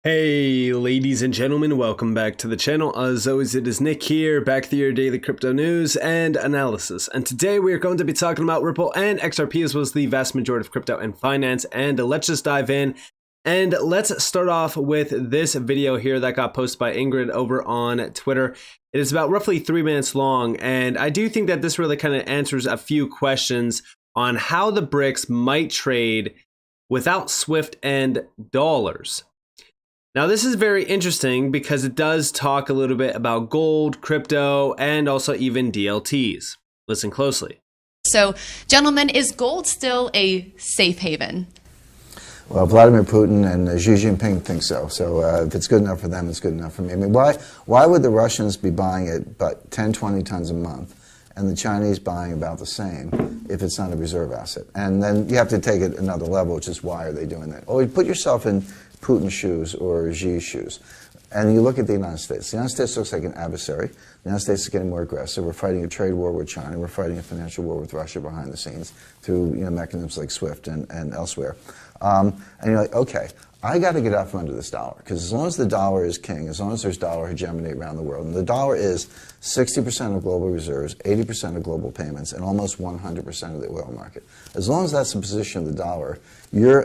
Hey ladies and gentlemen, welcome back to the channel. As always, it is Nick here, back with your daily crypto news and analysis. And today we are going to be talking about Ripple and XRP, as well as the vast majority of crypto and finance. And let's just dive in. And let's start off with this video here that got posted by Ingrid over on Twitter. It is about roughly 3 minutes long, and I do think that this really kind of answers a few questions on how the BRICS might trade without SWIFT and dollars. Now, this is very interesting because it does talk a little bit about gold, crypto, and also even DLTs. Listen closely. So, gentlemen, is gold still a safe haven? Well, Vladimir Putin and Xi Jinping think so. So if it's good enough for them, it's good enough for me. I mean, why would the Russians be buying it about 10, 20 tons a month, and the Chinese buying about the same if it's not a reserve asset? And then you have to take it another level, which is why are they doing that? Or you put yourself in Putin's shoes or Xi's shoes, and you look at the United States. The United States looks like an adversary. The United States is getting more aggressive. We're fighting a trade war with China. We're fighting a financial war with Russia behind the scenes through mechanisms like SWIFT and elsewhere. And you're like, okay, I got to get out from under this dollar, because as long as the dollar is king, as long as there's dollar hegemony around the world, and the dollar is 60% of global reserves, 80% of global payments, and almost 100% of the oil market. As long as that's the position of the dollar, you're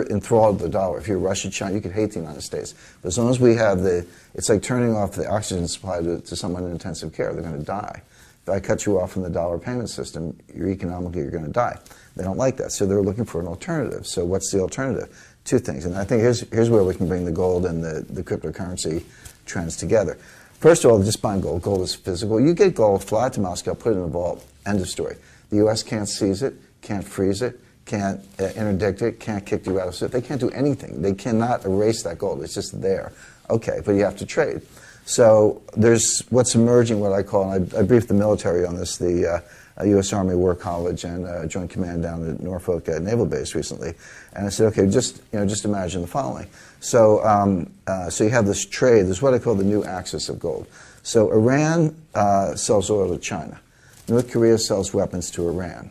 enthralled with the dollar. If you're Russia, China, you could hate the United States. But as long as we have it's like turning off the oxygen supply to someone in intensive care. They're going to die. If I cut you off from the dollar payment system, you're going to die. They don't like that, so they're looking for an alternative. So what's the alternative? Two things, and I think here's where we can bring the gold and the cryptocurrency trends together. First of all, just buying gold. Gold is physical. You get gold, fly to Moscow, put it in a vault, end of story. The U.S. can't seize it, can't freeze it, can't interdict it, can't kick you out of it. They can't do anything. They cannot erase that gold. It's just there. Okay, but you have to trade. So there's what's emerging, what I call, and I briefed the military on this, the U.S. Army War College and Joint Command down at Norfolk Naval Base recently, and I said, okay, just imagine the following. So so you have this trade. There's what I call the new axis of gold. So Iran sells oil to China. North Korea sells weapons to Iran.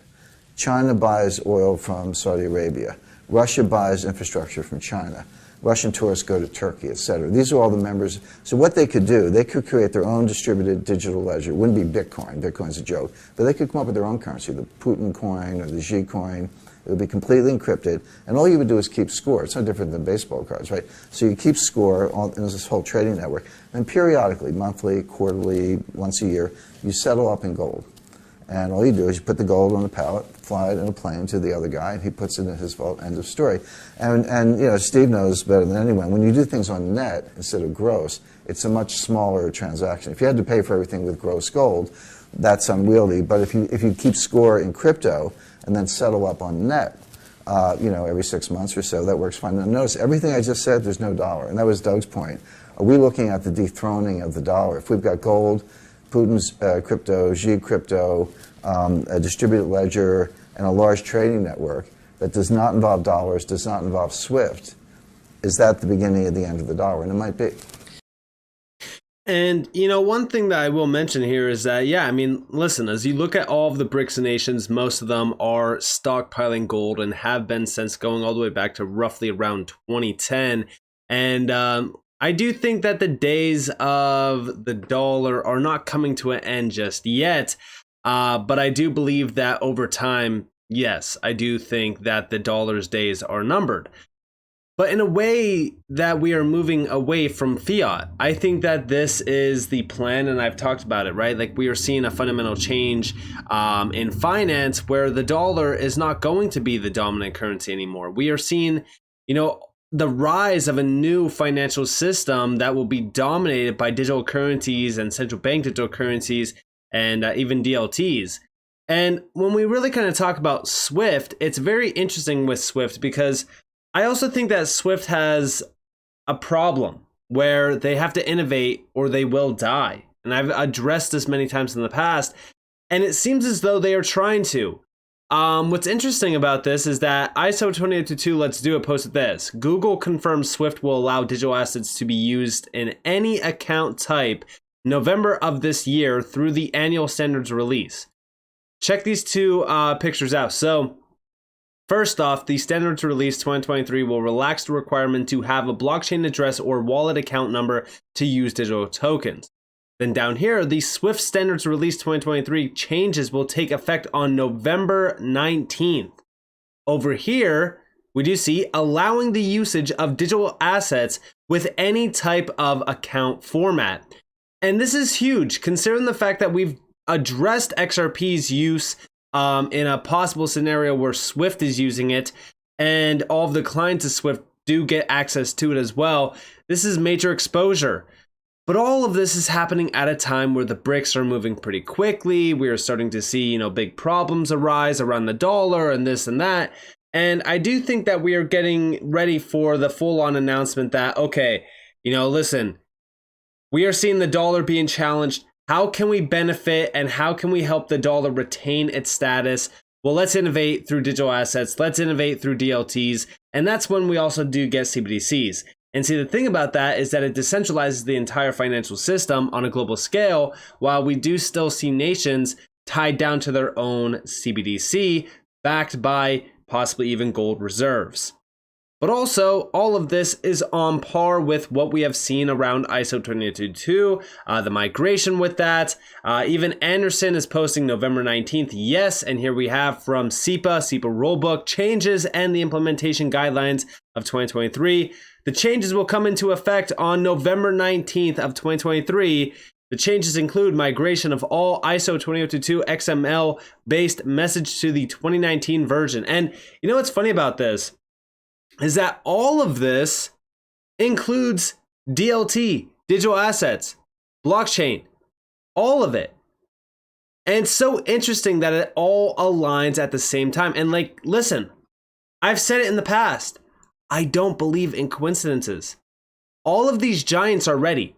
China buys oil from Saudi Arabia. Russia buys infrastructure from China. Russian tourists go to Turkey, etc. These are all the members. So what they could do, they could create their own distributed digital ledger. It wouldn't be Bitcoin. Bitcoin's a joke. But they could come up with their own currency, the Putin coin or the Xi coin. It would be completely encrypted. And all you would do is keep score. It's no different than baseball cards, right? So you keep score in this whole trading network. And periodically, monthly, quarterly, once a year, you settle up in gold. And all you do is you put the gold on a pallet, fly it in a plane to the other guy, and he puts it in his vault, end of story. And Steve knows better than anyone, when you do things on net instead of gross, it's a much smaller transaction. If you had to pay for everything with gross gold, that's unwieldy. But if you keep score in crypto and then settle up on net, every 6 months or so, that works fine. Now notice, everything I just said, there's no dollar. And that was Doug's point. Are we looking at the dethroning of the dollar? If we've got gold, Putin's crypto, Xi crypto, a distributed ledger, and a large trading network that does not involve dollars, does not involve SWIFT, is that the beginning of the end of the dollar? And it might be. And, one thing that I will mention here is that, listen, as you look at all of the BRICS nations, most of them are stockpiling gold and have been since going all the way back to roughly around 2010. And I do think that the days of the dollar are not coming to an end just yet. But I do believe that over time, yes, I do think that the dollar's days are numbered. But in a way that we are moving away from fiat, I think that this is the plan, and I've talked about it, right? Like, we are seeing a fundamental change in finance where the dollar is not going to be the dominant currency anymore. We are seeing, the rise of a new financial system that will be dominated by digital currencies and central bank digital currencies and even DLTs. And when we really kind of talk about SWIFT, it's very interesting with SWIFT because I also think that SWIFT has a problem where they have to innovate or they will die. And I've addressed this many times in the past, and it seems as though they are trying to. What's interesting about this is that ISO 2822 Let's Do It posted this. Google confirms SWIFT will allow digital assets to be used in any account type November of this year through the annual standards release. Check these two pictures out. So First off, the standards release 2023 will relax the requirement to have a blockchain address or wallet account number to use digital tokens. Then down here, the SWIFT standards release 2023 changes will take effect on November 19th. Over here, we do see allowing the usage of digital assets with any type of account format. And this is huge, considering the fact that we've addressed XRP's use in a possible scenario where SWIFT is using it, and all of the clients of SWIFT do get access to it as well. This is major exposure. But all of this is happening at a time where the BRICS are moving pretty quickly. We are starting to see, big problems arise around the dollar and this and that. And I do think that we are getting ready for the full-on announcement that, okay, listen, we are seeing the dollar being challenged. How can we benefit and how can we help the dollar retain its status? Well, let's innovate through digital assets. Let's innovate through DLTs. And that's when we also do get CBDCs. And see, the thing about that is that it decentralizes the entire financial system on a global scale, while we do still see nations tied down to their own CBDC, backed by possibly even gold reserves. But also, all of this is on par with what we have seen around ISO 2022, the migration with that. Even Anderson is posting November 19th, yes, and here we have from SEPA rulebook changes and the implementation guidelines of 2023. The changes will come into effect on November 19th of 2023. The changes include migration of all ISO 2022 XML based message to the 2019 version. And what's funny about this is that all of this includes DLT, digital assets, blockchain, all of it. And it's so interesting that it all aligns at the same time. And listen, I've said it in the past. I don't believe in coincidences. All of these giants are ready.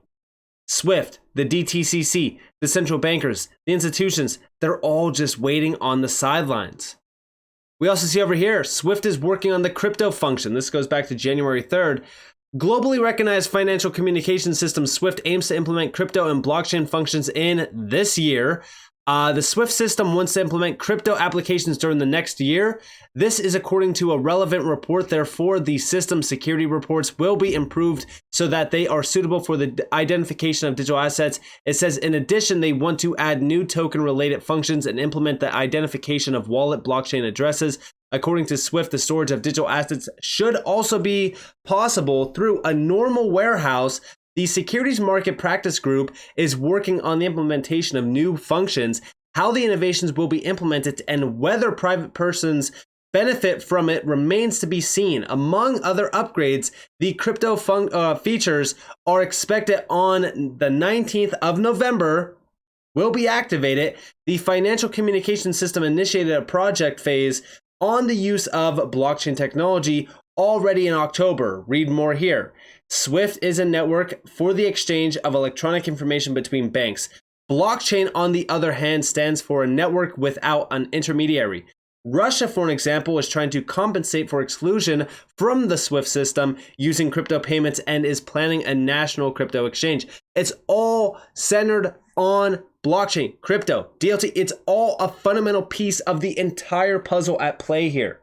SWIFT, the DTCC, the central bankers, the institutions, they're all just waiting on the sidelines. We also see over here, SWIFT is working on the crypto function. This goes back to January 3rd. Globally recognized financial communication system SWIFT aims to implement crypto and blockchain functions in this year. The SWIFT system wants to implement crypto applications during the next year. This is according to a relevant report. Therefore, the system security reports will be improved so that they are suitable for the identification of digital assets. It says, in addition, they want to add new token-related functions and implement the identification of wallet blockchain addresses. According to SWIFT, the storage of digital assets should also be possible through a normal warehouse. The Securities Market Practice Group is working on the implementation of new functions, how the innovations will be implemented, and whether private persons benefit from it remains to be seen. Among other upgrades, the crypto features are expected on the 19th of November, will be activated. The financial communication system initiated a project phase on the use of blockchain technology already in October. Read more here. SWIFT is a network for the exchange of electronic information between banks. Blockchain, on the other hand, stands for a network without an intermediary. Russia, for an example, is trying to compensate for exclusion from the SWIFT system using crypto payments and is planning a national crypto exchange. It's all centered on blockchain, crypto, DLT. It's all a fundamental piece of the entire puzzle at play here.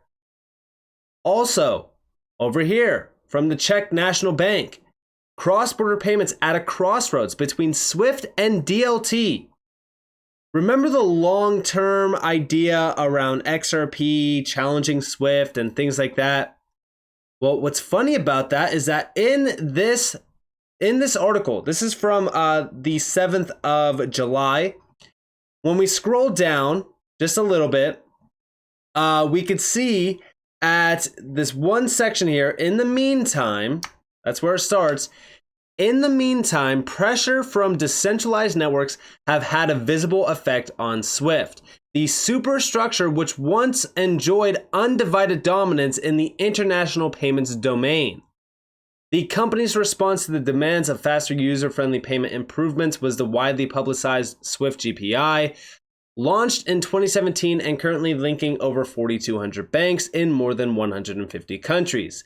Also, over here, from the Czech National Bank, cross-border payments at a crossroads between SWIFT and DLT. Remember the long-term idea around XRP challenging SWIFT and things like that? Well, what's funny about that is that in this article, this is from the 7th of July, when we scroll down just a little bit, we could see at this one section here, in the meantime, that's where it starts. In the meantime, pressure from decentralized networks have had a visible effect on SWIFT, the superstructure which once enjoyed undivided dominance in the international payments domain. The company's response to the demands of faster user-friendly payment improvements was the widely publicized SWIFT GPI, launched in 2017 and currently linking over 4,200 banks in more than 150 countries.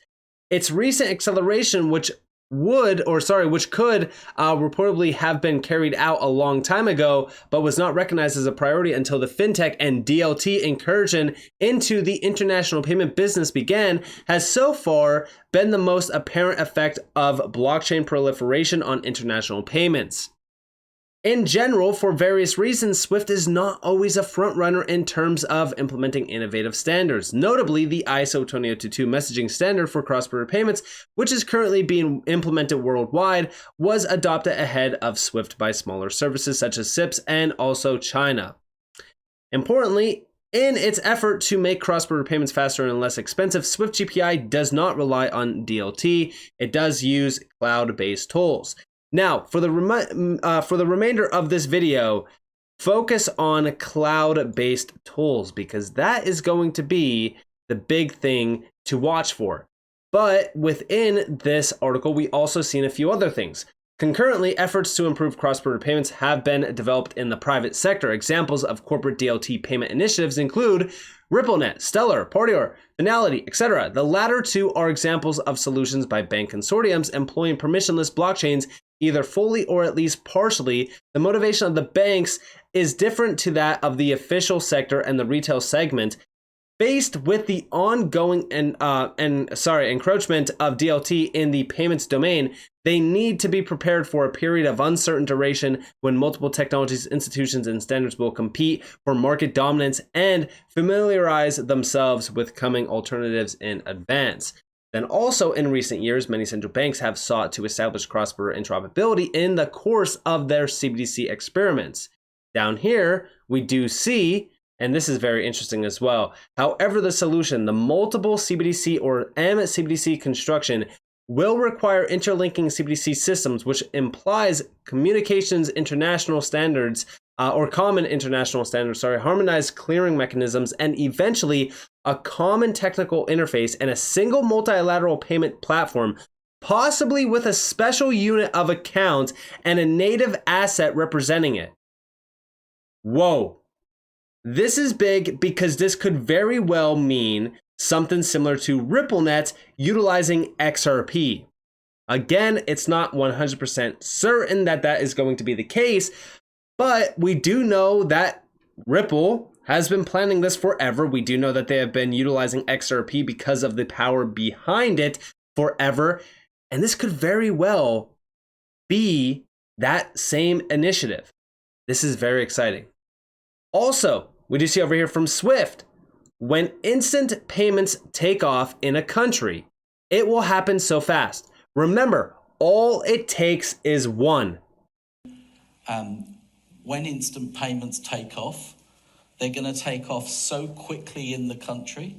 Its recent acceleration, which which could reportedly have been carried out a long time ago, but was not recognized as a priority until the fintech and DLT incursion into the international payment business began, has so far been the most apparent effect of blockchain proliferation on international payments. In general, for various reasons, Swift is not always a frontrunner in terms of implementing innovative standards. Notably, the ISO 20022 messaging standard for cross-border payments, which is currently being implemented worldwide, was adopted ahead of Swift by smaller services such as SIPs and also China. Importantly, in its effort to make cross-border payments faster and less expensive, Swift GPI does not rely on DLT. It does use cloud-based tools. Now, for the remainder of this video, focus on cloud-based tools, because that is going to be the big thing to watch for. But within this article, we also seen a few other things. Concurrently, efforts to improve cross-border payments have been developed in the private sector. Examples of corporate DLT payment initiatives include RippleNet, Stellar, Partior, Finality, etc. The latter two are examples of solutions by bank consortiums employing permissionless blockchains, either fully or at least partially. The motivation of the banks is different to that of the official sector and the retail segment. Faced with the ongoing encroachment of DLT in the payments domain, they need to be prepared for a period of uncertain duration when multiple technologies, institutions, and standards will compete for market dominance and familiarize themselves with coming alternatives in advance. Then also in recent years, many central banks have sought to establish cross-border interoperability in the course of their CBDC experiments. Down here, we do see, and this is very interesting as well, however the solution, the multiple CBDC or MCBDC construction, will require interlinking CBDC systems, which implies communications international standards, common international standards, harmonized clearing mechanisms, and eventually a common technical interface and a single multilateral payment platform, possibly with a special unit of account and a native asset representing it. Whoa. This is big because this could very well mean something similar to RippleNet utilizing XRP. Again, it's not 100% certain that that is going to be the case, but we do know that Ripple has been planning this forever. We do know that they have been utilizing XRP because of the power behind it forever. And this could very well be that same initiative. This is very exciting. Also, we do see over here from Swift, when instant payments take off in a country, it will happen so fast. Remember, all it takes is one. When instant payments take off, they're going to take off so quickly in the country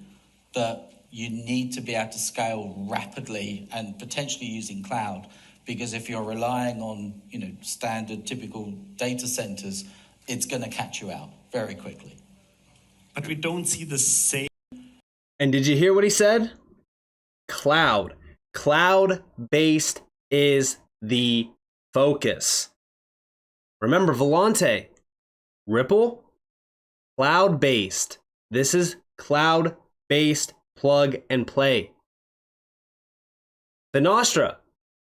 that you need to be able to scale rapidly and potentially using cloud. Because if you're relying on, standard typical data centers, it's going to catch you out very quickly. But we don't see the same. And did you hear what he said? Cloud. Cloud-based is the focus. Remember, Volante, Ripple, cloud-based. This is cloud-based plug and play. Finastra,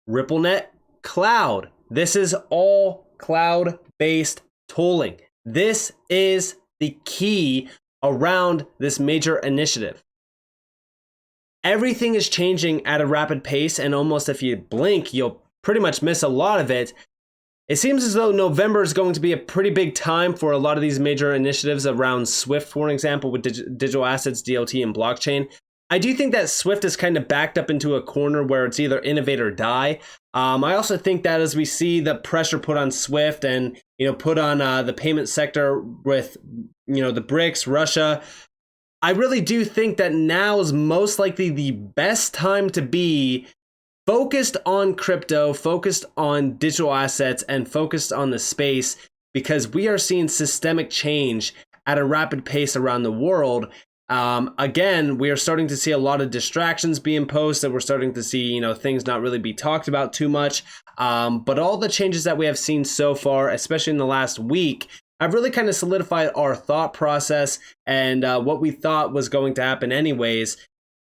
RippleNet, cloud. This is all cloud-based tolling. This is the key around this major initiative. Everything is changing at a rapid pace, and almost if you blink, you'll pretty much miss a lot of it. It seems as though November is going to be a pretty big time for a lot of these major initiatives around Swift, for example, with digital assets, DLT, and blockchain. I do think that Swift is kind of backed up into a corner where it's either innovate or die. I also think that as we see the pressure put on Swift and put on the payment sector with the BRICS, Russia, I really do think that now is most likely the best time to be focused on crypto, focused on digital assets, and focused on the space, because we are seeing systemic change at a rapid pace around the world. Again, we are starting to see a lot of distractions being posted. We're starting to see, things not really be talked about too much. But all the changes that we have seen so far, especially in the last week, have really kind of solidified our thought process and what we thought was going to happen anyways.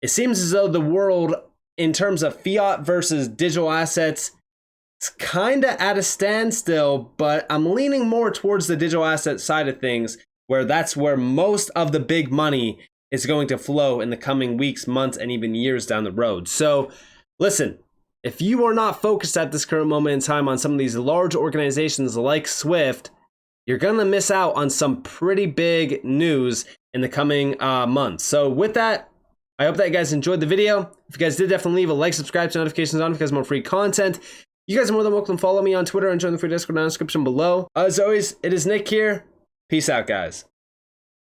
It seems as though the world in terms of fiat versus digital assets, it's kind of at a standstill, but I'm leaning more towards the digital asset side of things, where that's where most of the big money is going to flow in the coming weeks, months, and even years down the road. So listen, if you are not focused at this current moment in time on some of these large organizations like Swift, you're going to miss out on some pretty big news in the coming months. So with that, I hope that you guys enjoyed the video. If you guys did, definitely leave a like, subscribe, to notifications on because more free content. You guys are more than welcome to follow me on Twitter and join the free Discord in the description below. As always, it is Nick here. Peace out, guys.